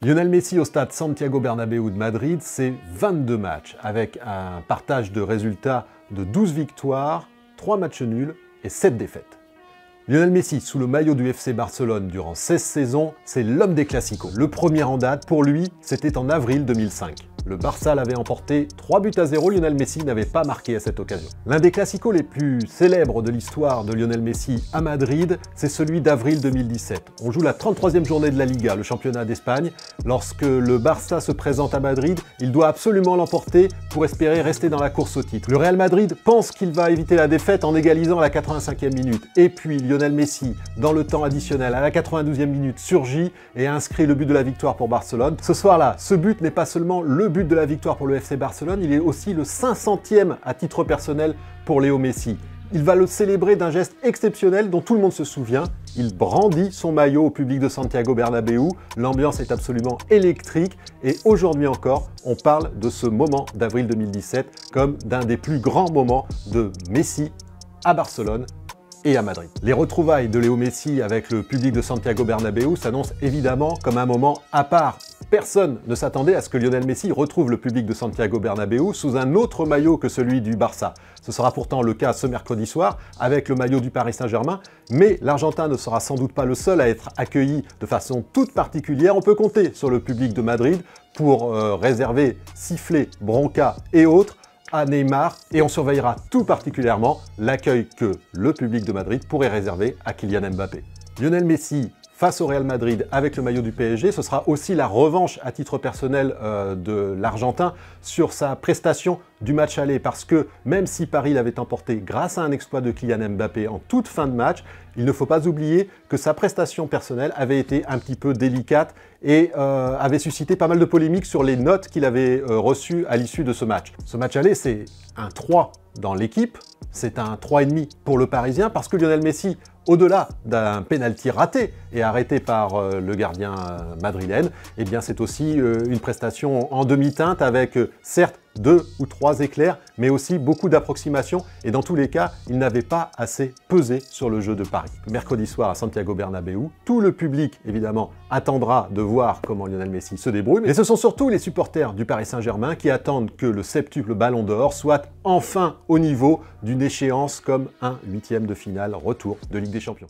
Lionel Messi au stade Santiago Bernabéu de Madrid, c'est 22 matchs, avec un partage de résultats de 12 victoires, 3 matchs nuls et 7 défaites. Lionel Messi, sous le maillot du FC Barcelone durant 16 saisons, c'est l'homme des classicos. Le premier en date, pour lui, c'était en avril 2005. Le Barça l'avait emporté 3-0, Lionel Messi n'avait pas marqué à cette occasion. L'un des classicos les plus célèbres de l'histoire de Lionel Messi à Madrid, c'est celui d'avril 2017. On joue la 33e journée de la Liga, le championnat d'Espagne. Lorsque le Barça se présente à Madrid, il doit absolument l'emporter pour espérer rester dans la course au titre. Le Real Madrid pense qu'il va éviter la défaite en égalisant à la 85e minute. Et puis Lionel Messi, dans le temps additionnel, à la 92e minute, surgit et inscrit le but de la victoire pour Barcelone. Ce soir-là, ce but n'est pas seulement le but de la victoire pour le FC Barcelone, il est aussi le 500e à titre personnel pour Léo Messi. Il va le célébrer d'un geste exceptionnel dont tout le monde se souvient. Il brandit son maillot au public de Santiago Bernabéu. L'ambiance est absolument électrique et aujourd'hui encore, on parle de ce moment d'avril 2017 comme d'un des plus grands moments de Messi à Barcelone et à Madrid. Les retrouvailles de Léo Messi avec le public de Santiago Bernabéu s'annoncent évidemment comme un moment à part. Personne ne s'attendait à ce que Lionel Messi retrouve le public de Santiago Bernabéu sous un autre maillot que celui du Barça. Ce sera pourtant le cas ce mercredi soir avec le maillot du Paris Saint-Germain, mais l'Argentin ne sera sans doute pas le seul à être accueilli de façon toute particulière. On peut compter sur le public de Madrid pour réserver sifflets, broncas et autres à Neymar, et on surveillera tout particulièrement l'accueil que le public de Madrid pourrait réserver à Kylian Mbappé. Lionel Messi face au Real Madrid avec le maillot du PSG, ce sera aussi la revanche à titre personnel de l'Argentin sur sa prestation du match aller, parce que même si Paris l'avait emporté grâce à un exploit de Kylian Mbappé en toute fin de match, il ne faut pas oublier que sa prestation personnelle avait été un petit peu délicate et avait suscité pas mal de polémiques sur les notes qu'il avait reçues à l'issue de ce match. Ce match aller, c'est un 3 dans l'équipe, c'est un 3,5 pour le Parisien, parce que Lionel Messi, au-delà d'un penalty raté et arrêté par le gardien madrilène, eh bien c'est aussi une prestation en demi-teinte avec certes 2 ou 3 éclairs, mais aussi beaucoup d'approximations, et dans tous les cas, il n'avait pas assez pesé sur le jeu de Paris. Mercredi soir à Santiago Bernabéu, tout le public, évidemment, attendra de voir comment Lionel Messi se débrouille, mais ce sont surtout les supporters du Paris Saint-Germain qui attendent que le septuple Ballon d'Or soit enfin au niveau d'une échéance comme un 8e de finale retour de Ligue des Champions.